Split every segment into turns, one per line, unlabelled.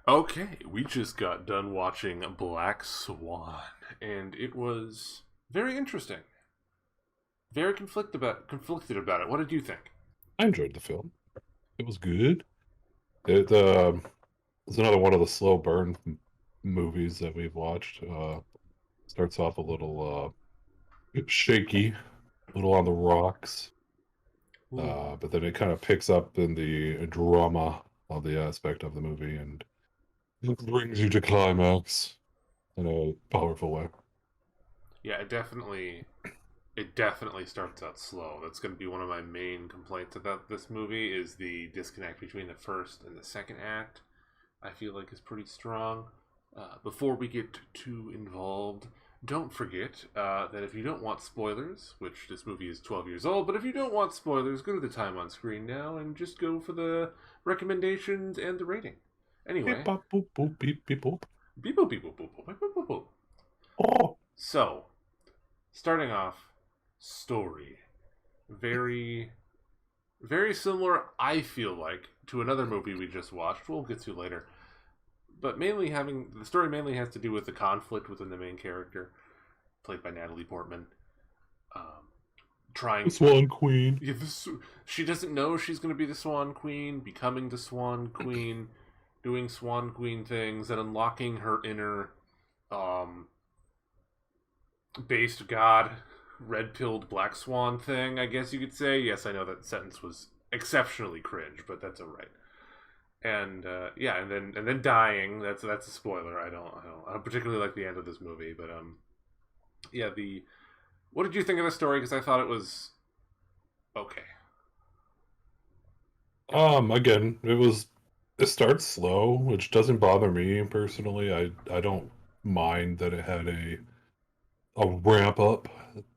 Okay, we just got done watching Black Swan, and it was very interesting. Very conflicted about it. What did you think?
I enjoyed the film. It was good. It it's another one of the slow burn movies that we've watched. Starts off a little shaky, a little on the rocks,
Ooh.
but then it kind of picks up in the drama of the aspect of the movie and brings you to climax in a powerful way.
Yeah, it definitely starts out slow. That's going to be one of my main complaints about this movie is the disconnect between the first and the second act. I feel like is pretty strong. Before we get too involved, don't forget that if you don't want spoilers, which this movie is 12 years old, but if you don't want spoilers, go to the time on screen now and just go for the recommendations and the rating.
Beep,
Anyway,
bop, boop, boop, beep, beep, boop.
beep boop beep boop boop boop boop boop boop.
Oh,
So, starting off, story. Very, very similar, I feel like, to another movie we just watched. We'll get to later. But mainly having the story mainly has to do with the conflict within the main character, played by Natalie Portman. Um,
the
trying to,
Swan Queen.
yeah, she doesn't know she's going to be the Swan Queen, becoming the Swan Queen, doing Swan Queen things, and unlocking her inner um, based god, red pilled Black Swan thing. I guess you could say. Yes, I know that sentence was exceptionally cringe, but that's alright. And yeah, and then dying. That's a spoiler. I don't particularly like the end of this movie, but yeah. The What did you think of the story? Because I thought it was okay.
Again, it starts slow, which doesn't bother me personally. I don't mind that it had a ramp up,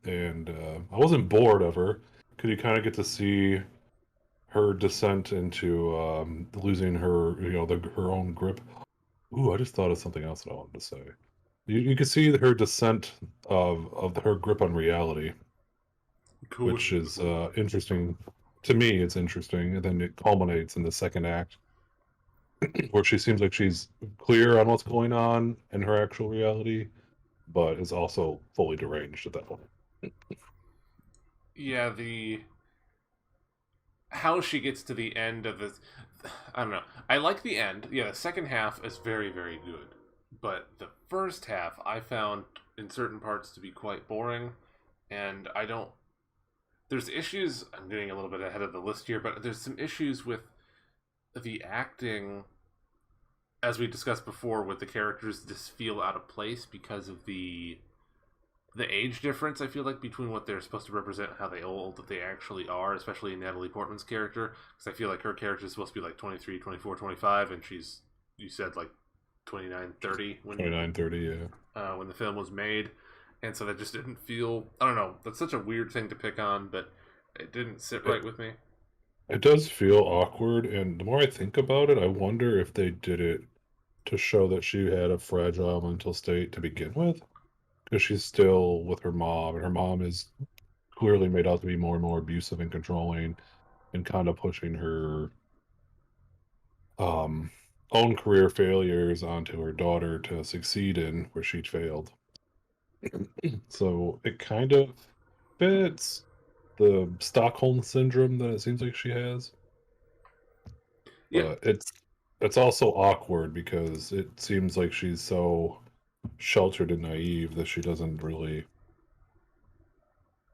and I wasn't bored of her because you kind of get to see her descent into losing her, her own grip. Ooh, I just thought of something else that I wanted to say. You can see her descent of her grip on reality,
Cool.
which is interesting. To me, it's interesting, and then it culminates in the second act where she seems like she's clear on what's going on in her actual reality, but is also fully deranged at that point.
Yeah, the how she gets to the end of this. I don't know. I like the end. Yeah, the second half is very, very good. But the first half I found in certain parts to be quite boring. And I don't. There's issues. I'm getting a little bit ahead of the list here, but there's some issues with the acting, as we discussed before, with the characters just feel out of place because of the age difference. I feel like between what they're supposed to represent and how they old that they actually are, especially Natalie Portman's character, because I feel like her character is supposed to be like 23, 24, 25, and she's you said like 29, 30
29, 30, yeah.
when the film was made, and so that just didn't feel. I don't know. That's such a weird thing to pick on, but it didn't sit
It,
right with me.
it does feel awkward, and the more I think about it, I wonder if they did it to show that she had a fragile mental state to begin with, because she's still with her mom, and her mom is clearly made out to be more and more abusive and controlling and kind of pushing her um, own career failures onto her daughter to succeed in where she failed. So it kind of fits the Stockholm syndrome that it seems like she has,
Yeah,
but it's also awkward because it seems like she's so sheltered and naive that she doesn't really,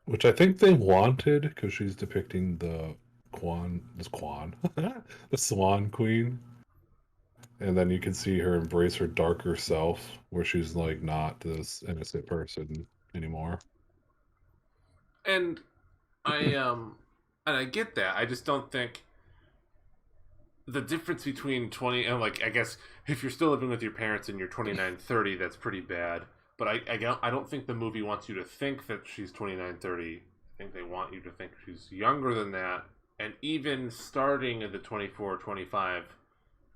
which I think they wanted because she's depicting the Swan Queen, and then you can see her embrace her darker self, where she's like not this innocent person anymore.
and I and I get that. I just don't think the difference between 20 and like I guess if you're still living with your parents and you're 29, 30, that's pretty bad. But I don't think the movie wants you to think that she's 29, 30. I think they want you to think she's younger than that. And even starting in the 24, 25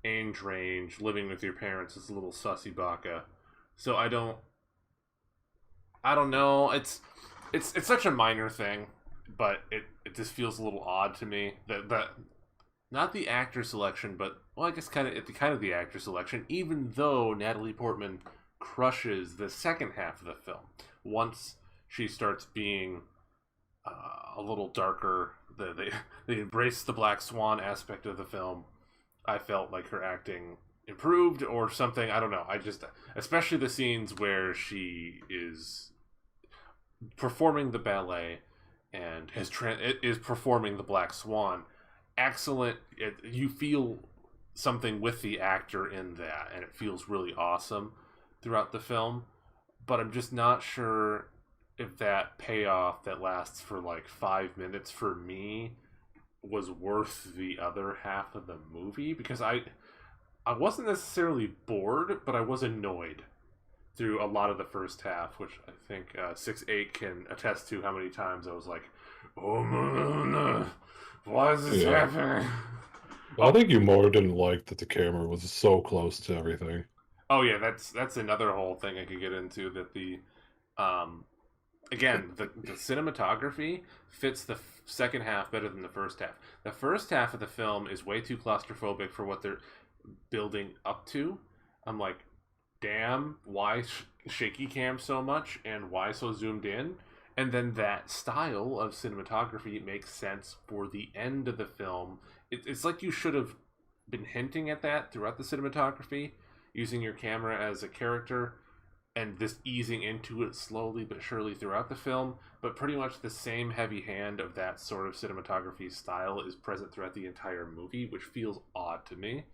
age range, living with your parents is a little sussy baka. So I don't know. It's such a minor thing, but it just feels a little odd to me that not the actor selection, but well, I guess kind of the actor selection. Even though Natalie Portman crushes the second half of the film, once she starts being a little darker, they embrace the Black Swan aspect of the film. I felt like her acting improved or something. I don't know. I just, especially the scenes where she is performing the ballet and is performing the Black Swan. Excellent. You feel something with the actor in that, and it feels really awesome throughout the film. But I'm just not sure if that payoff that lasts for like 5 minutes for me was worth the other half of the movie, because I wasn't necessarily bored, but I was annoyed through a lot of the first half, which I think 6-8 can attest to how many times I was like, oh no, why is this happening?
Well, I think you more didn't like that the camera was so close to everything.
Oh yeah, that's another whole thing I could get into. That um, again, the cinematography fits the second half better than the first half. The first half of the film is way too claustrophobic for what they're building up to. I'm like, damn, why shaky cam so much and why so zoomed in? And then that style of cinematography makes sense for the end of the film. It's like you should have been hinting at that throughout the cinematography, using your camera as a character and this easing into it slowly but surely throughout the film. But pretty much the same heavy hand of that sort of cinematography style is present throughout the entire movie, which feels odd to me.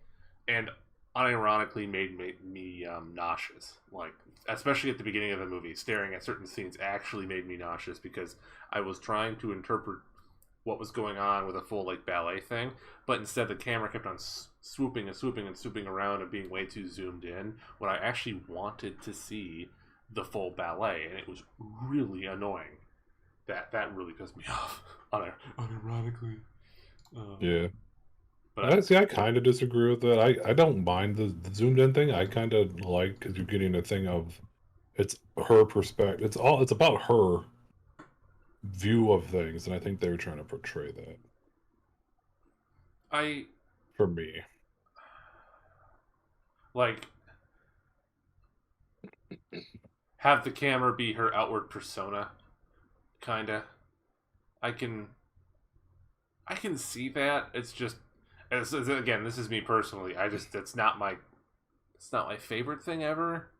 And unironically made me nauseous. Like, especially at the beginning of the movie, staring at certain scenes actually made me nauseous because I was trying to interpret what was going on with a full like ballet thing, but instead the camera kept on swooping and swooping and swooping around and being way too zoomed in when I actually wanted to see the full ballet, and it was really annoying. That really pissed me off. Unironically.
Yeah.
But
I kind of disagree with that. I don't mind the zoomed in thing. I kind of like because you're getting a thing of it's her perspective. It's about her view of things, and I think they were trying to portray that
I
for me.
like have the camera be her outward persona, kinda. I can I can see that. It's just again, this is me personally. I just it's not my favorite thing ever.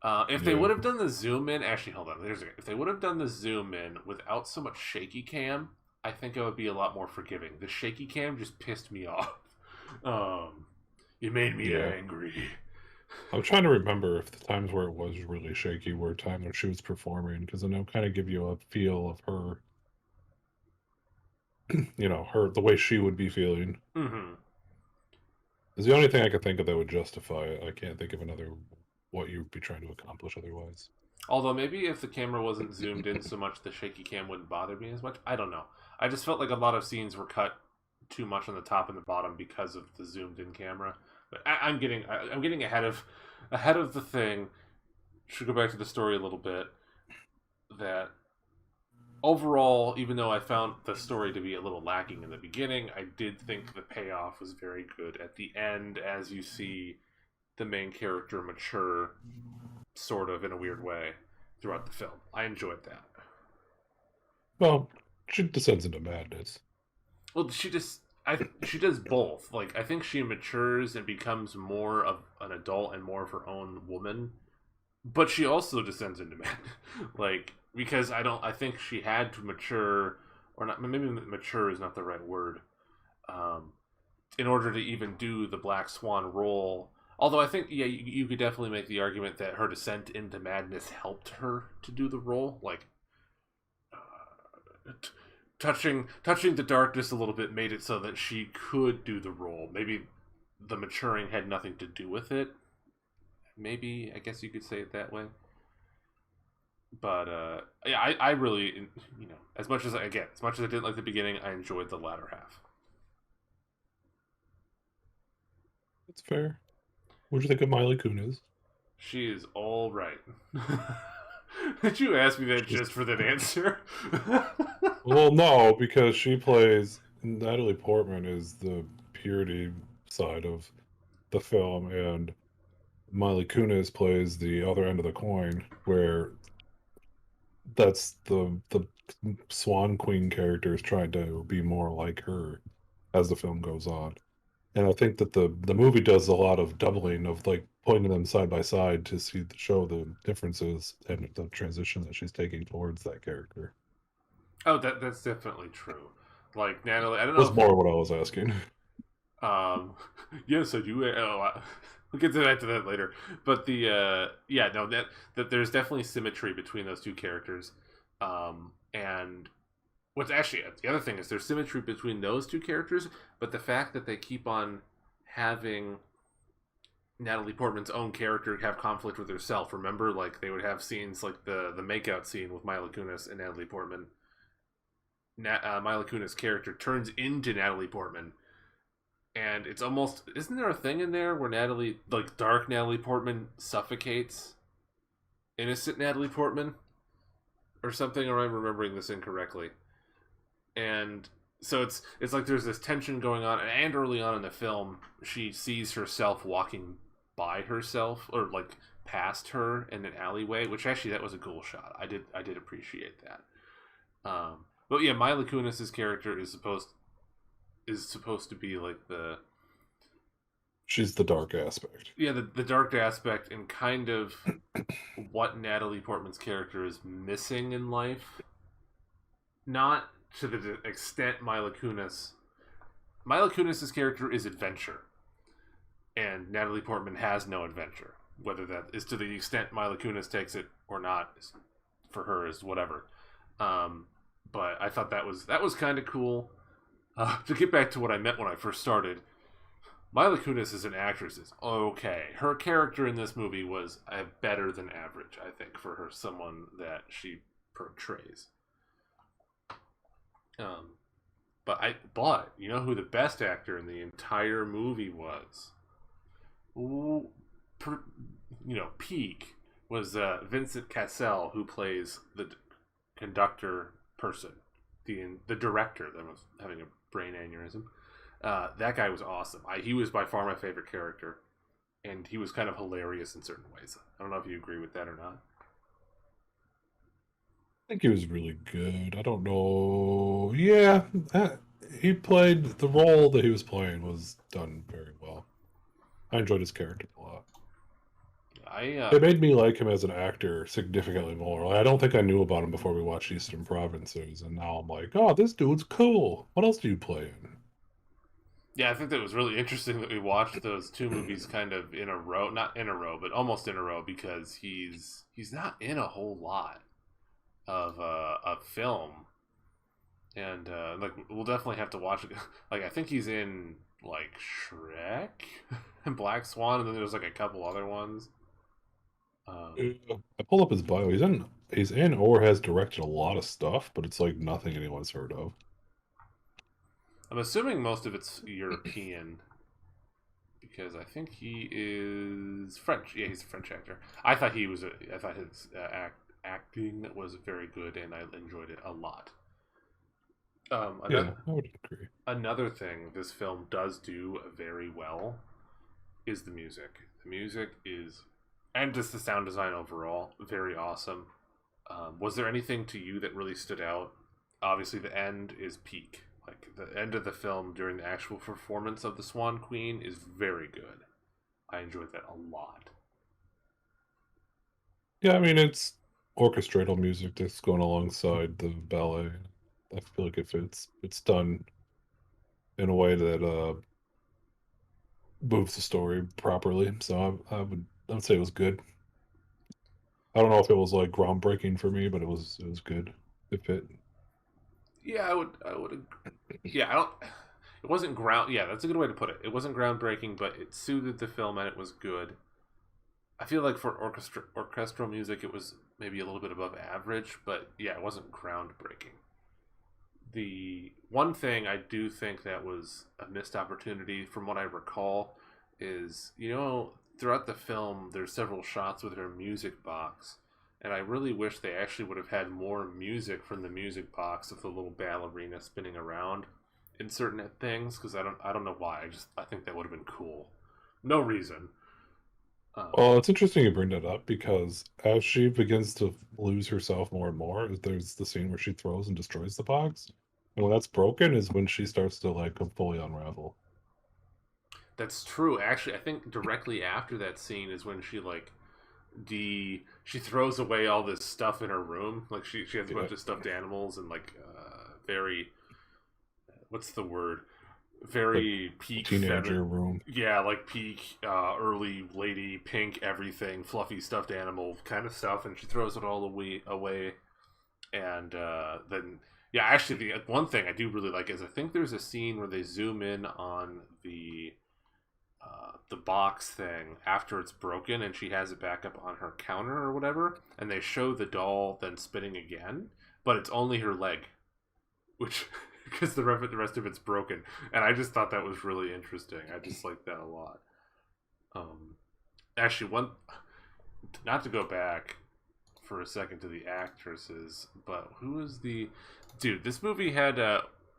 If they
Yeah.
would have done the zoom in, actually, hold on. If they would have done the zoom in without so much shaky cam, I think I would be a lot more forgiving. The shaky cam just pissed me off. Um, you made me
Yeah.
angry.
I'm trying to remember if the times where it was really shaky were times when she was performing, because then it'll kind of give you a feel of her, her the way she would be feeling.
Mm-hmm.
Is the only thing I could think of that would justify it. I can't think of another what you'd be trying to accomplish otherwise.
Although maybe if the camera wasn't zoomed in so much, the shaky cam wouldn't bother me as much. I don't know. I just felt like a lot of scenes were cut too much on the top and the bottom because of the zoomed in camera. But I'm getting ahead of the thing. Should go back to the story a little bit. That overall, even though I found the story to be a little lacking in the beginning, I did think the payoff was very good at the end, as you see the main character mature, sort of in a weird way, throughout the film. I enjoyed that.
Well, she descends into madness.
Well, she does both. Like, I think she matures and becomes more of an adult and more of her own woman, but she also descends into man. Like, because I think she had to mature, or not. Maybe mature is not the right word. Um, in order to even do the Black Swan role. Although I think, yeah, you could definitely make the argument that her descent into madness helped her to do the role. Like, touching the darkness a little bit made it so that she could do the role. Maybe the maturing had nothing to do with it. Maybe, I guess you could say it that way. But yeah, I really, as much as I didn't like the beginning, I enjoyed the latter half.
That's fair. What'd you think of Miley Kunis?
She is all right. Did you ask me that
She's
just for that answer?
Well, no, because she plays Natalie Portman is the purity side of the film, and Miley Kunis plays the other end of the coin, where that's the Swan Queen character is trying to be more like her as the film goes on. And I think that the movie does a lot of doubling of like pointing them side by side to show the differences and the transition that she's taking towards that character.
Oh, that's definitely true. Like Natalie, I don't know
Was
if
more what I was asking.
um, yes, I do. We'll get to that later. But yeah, no, that there's definitely symmetry between those two characters. And what's actually the other thing is there's symmetry between those two characters, but the fact that they keep on having Natalie Portman's own character have conflict with herself. Remember, like they would have scenes like the makeout scene with Mila Kunis and Natalie Portman. Mila Kunis' character turns into Natalie Portman, and it's almost, isn't there a thing in there where Natalie, like dark Natalie Portman, suffocates innocent Natalie Portman or something? Or am I remembering this incorrectly? And so it's like there's this tension going on, and early on in the film, she sees herself walking by herself or like past her in an alleyway, which actually that was a cool shot. I did appreciate that. But yeah, Mila Kunis's character is supposed to be like
She's the dark aspect.
yeah, the dark aspect and kind of what Natalie Portman's character is missing in life. Not to the extent Mila Kunis. Mila Kunis's character is adventure, and Natalie Portman has no adventure. Whether that is to the extent Mila Kunis takes it or not, for her is whatever. But I thought that was kind of cool. To get back to what I meant when I first started, Mila Kunis as an actress is okay. Her character in this movie was better than average, I think, for her, someone that she portrays. But you know who the best actor in the entire movie was? Ooh, peak was Vincent Cassel, who plays the conductor person, the director that was having a brain aneurysm. That guy was awesome. He was by far my favorite character, and he was kind of hilarious in certain ways. I don't know if you agree with that or not.
I think he was really good. I don't know. Yeah, he played the role that he was playing was done very well. I enjoyed his character a lot. It made me like him as an actor significantly more. Like, I don't think I knew about him before we watched Eastern Provinces, and now I'm like, oh, this dude's cool. What else do you play in?
Yeah, I think that was really interesting that we watched those two movies kind of in a row, not in a row, but almost in a row, because he's not in a whole lot of film, and like we'll definitely have to watch it. Like I think he's in like Shrek and Black Swan, and then there's like a couple other ones.
I pulled up his bio. He's in or has directed a lot of stuff, but it's like nothing anyone's heard of.
I'm assuming most of it's European because I think he is French. Yeah, he's a French actor. I thought I thought his acting was very good, and I enjoyed it a lot.
Yeah, I would agree.
Another thing this film does do very well is the music. The music is, and just the sound design overall, very awesome. Was there anything to you that really stood out? Obviously, the end is peak. Like the end of the film during the actual performance of the Swan Queen is very good. I enjoyed that a lot.
Yeah, I mean it's orchestral music that's going alongside the ballet. I feel like it fits. It's done in a way that moves the story properly. So I would say it was good. I don't know if it was like groundbreaking for me, but it was good. It fit.
Yeah, I would. Yeah, I don't. It wasn't ground. Yeah, that's a good way to put it. It wasn't groundbreaking, but it suited the film and it was good. I feel like for orchestral music, it was maybe a little bit above average, but yeah, it wasn't groundbreaking. The one thing I do think that was a missed opportunity, from what I recall, is throughout the film there's several shots with her music box, and I really wish they actually would have had more music from the music box of the little ballerina spinning around in certain things because I don't know why. I think that would have been cool. No reason. Um,
Well, it's interesting you bring that up because as she begins to lose herself more and more, there's the scene where she throws and destroys the box. And when that's broken is when she starts to like fully unravel.
that's true. Actually, I think directly after that scene is when she like she throws away all this stuff in her room. Like she has a
Yeah.
bunch of stuffed animals and like very what's the word?
Like
Very peak
teenager
feminine.
room.
Yeah, like peak early lady pink everything fluffy stuffed animal kind of stuff, and she throws it all away. And then yeah, actually the one thing I do really like is I think there's a scene where they zoom in on the box thing after it's broken and she has it back up on her counter or whatever, and they show the doll then spinning again, but it's only her leg, which because the rest of it's broken, and I just thought that was really interesting. I just like that a lot. Um, Actually, one not to go back for a second to the actresses, but who is the dude? This movie had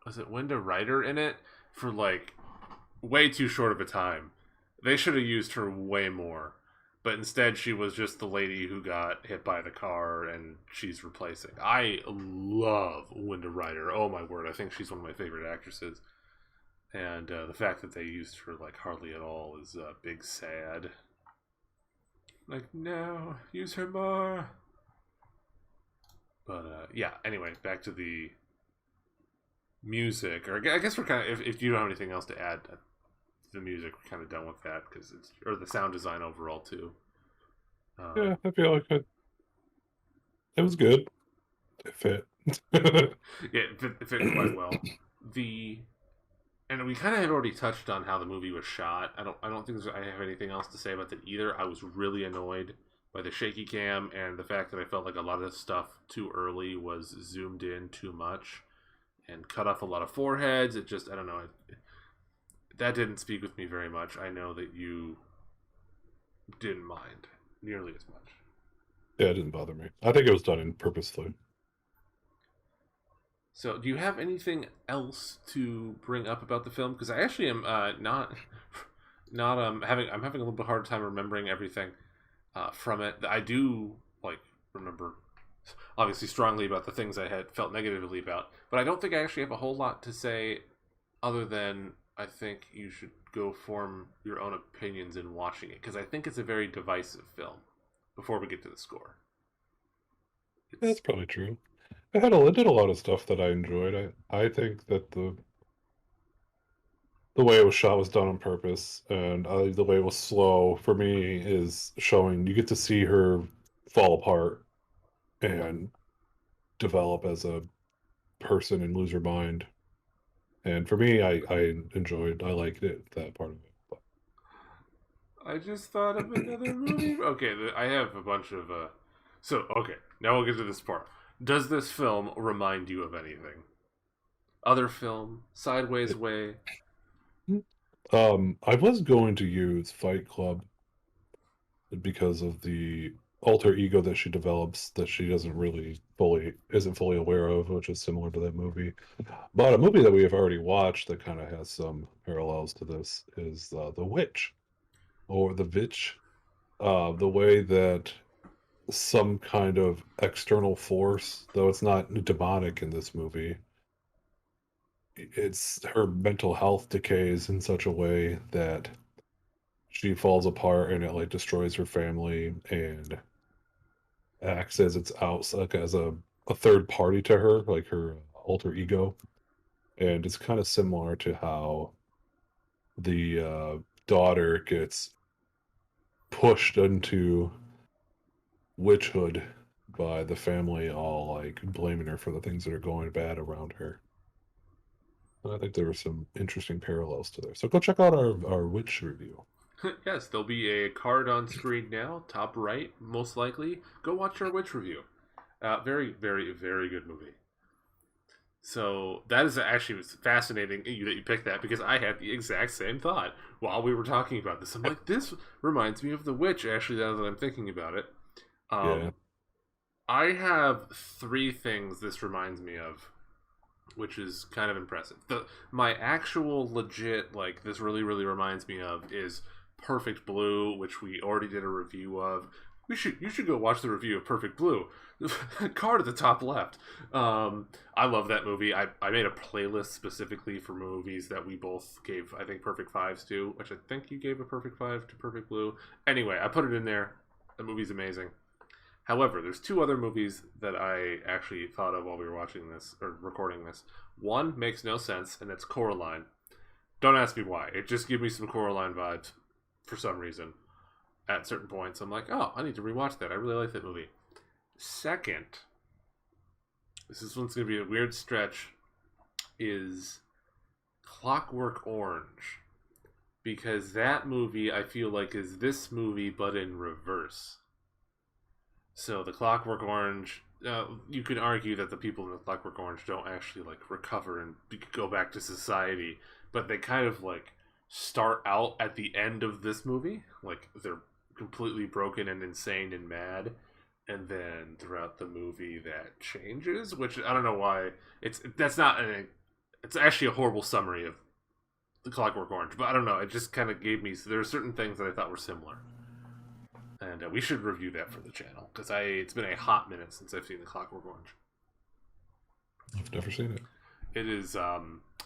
was it Winda Ryder in it for like way too short of a time. They should have used her way more. But instead, she was just the lady who got hit by the car and she's replacing. I love Winda Ryder. Oh my word. I think she's one of my favorite actresses. And the fact that they used her like hardly at all is big sad. Like, no, use her more. But yeah, anyway, back to the music. Or I guess we're kind of, if you don't have anything else to add, the music we're kind of done with that because it's or the sound design overall too.
Yeah,
Um,
I feel like it was good. It fit.
yeah, it fit quite well. The and we kind of had already touched on how the movie was shot. I don't think I have anything else to say about that either. I was really annoyed by the shaky cam and the fact that I felt like a lot of stuff too early was zoomed in too much and cut off a lot of foreheads. It just I don't know. That didn't speak with me very much. I know that you didn't mind nearly as much.
Yeah, it didn't bother me. I think it was done in purposefully.
So, do you have anything else to bring up about the film? Because I actually am not I'm having a little bit hard time remembering everything from it. I do like remember obviously strongly about the things I had felt negatively about, but I don't think I actually have a whole lot to say other than I think you should go form your own opinions in watching it because I think it's a very divisive film. Before we get to the score,
Yeah,
it's
that's probably true. It did a lot of stuff that I enjoyed. I think that the way it was shot was done on purpose, and the way it was slow for me is showing you get to see her fall apart and develop as a person and lose her mind. And for me, I liked it, that part of it. But
I just thought of another movie. Okay, I have a bunch of. So okay, now we'll get to this part. Does this film remind you of anything? Other film, Sideways
it,
Way.
I was going to use Fight Club because of the alter ego that she develops that she doesn't really fully isn't fully aware of, which is similar to that movie. But a movie that we have already watched that kind of has some parallels to this is The Witch or The Vitch. The way that some kind of external force, though it's not demonic in this movie, it's her mental health decays in such a way that she falls apart and it like destroys her family and acts as its out like as a third party to her, like her alter ego. And it's kind of similar to how the daughter gets pushed into witchhood by the family all like blaming her for the things that are going bad around her. And I think there were some interesting parallels to there. So go check out our witch review.
Yes, there'll be a card on screen now, top right, most likely. Go watch our Witch review. Very, very, very good movie. So that is actually was fascinating that you picked that because I had the exact same thought while we were talking about this. I'm like, this reminds me of The Witch. Actually, now that I'm thinking about it,
Yeah.
I have three things this reminds me of. which is kind of impressive. My actual legit, like, this really reminds me of is Perfect Blue, which we already did a review of. You should go watch the review of Perfect Blue. Card at the top left. I love that movie. I made a playlist specifically for movies that we both gave, I think, perfect fives to, which I think you gave a perfect five to Perfect Blue. Anyway, I put it in there. The movie's amazing. However, there's two other movies that I actually thought of while we were watching this or recording this. One makes no sense, and it's Coraline. Don't ask me why. It just gives me some Coraline vibes for some reason. At certain points, I'm like, oh, I need to rewatch that. I really like that movie. Second, one's going to be a weird stretch, is Clockwork Orange. Because that movie, I feel like, is this movie, but in reverse. So the Clockwork Orange, you can argue that the people in the Clockwork Orange don't actually like recover and go back to society, but they kind of like start out at the end of this movie, like they're completely broken and insane and mad, and then throughout the movie that changes, which I don't know why it's actually a horrible summary of the Clockwork Orange, but I don't know, it just kind of gave me, so there are certain things that I thought were similar. And we should review that for the channel because it's been a hot minute since I've seen the Clockwork Orange.
I've never seen it.
It is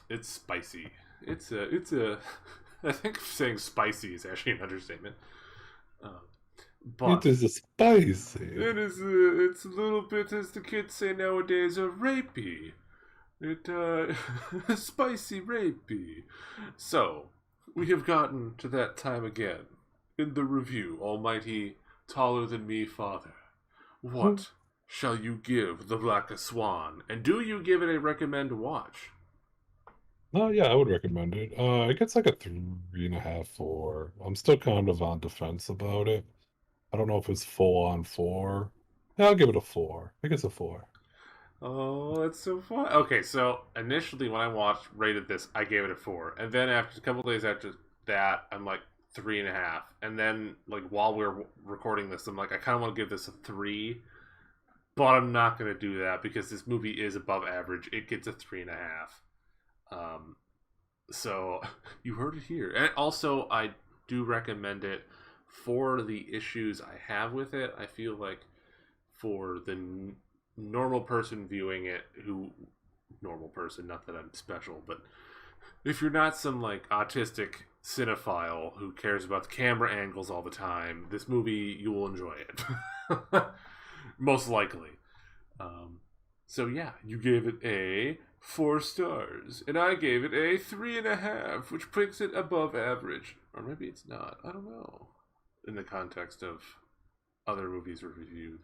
it's spicy. It's a I think saying spicy is actually an understatement. But
it is a spicy.
It's a little bit, as the kids say nowadays, a rapey. Spicy rapey. So we have gotten to that time again. In the review, almighty, taller than me, Father, what shall you give the Black Swan? And do you give it a recommend watch?
Oh yeah, I would recommend it. It gets like a 3.5, 4. I'm still kind of on defense about it. I don't know if it's full on 4. Yeah, I'll give it a 4. I think it's a 4.
Oh, that's so fun. Okay, so initially when I rated this, I gave it a 4. And then after a couple days after that, I'm like, 3.5, and then like while we're recording this, I'm like, I kind of want to give this a 3, but I'm not going to do that because this movie is above average. It gets a 3.5. So you heard it here, and also I do recommend it for the issues I have with it. I feel like for the normal person viewing it, normal person, not that I'm special, but if you're not some like autistic cinephile who cares about the camera angles all the time, this movie, you will enjoy it. Most likely. So yeah, you gave it a 4 stars, and I gave it a 3.5, which puts it above average. Or maybe it's not. I don't know. In the context of other movies we've reviewed.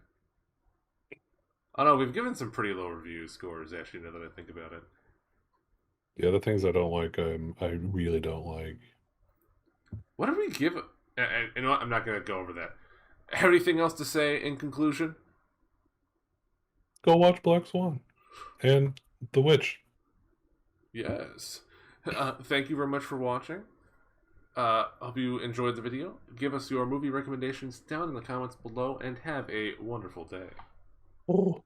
I don't know, we've given some pretty low review scores, actually, now that I think about it.
The other things I don't like, I really don't like.
What did we give? You know what? I'm not going to go over that. Anything else to say in conclusion?
Go watch Black Swan and The Witch.
Yes. Thank you very much for watching. Hope you enjoyed the video. Give us your movie recommendations down in the comments below, and have a wonderful day.
Oh.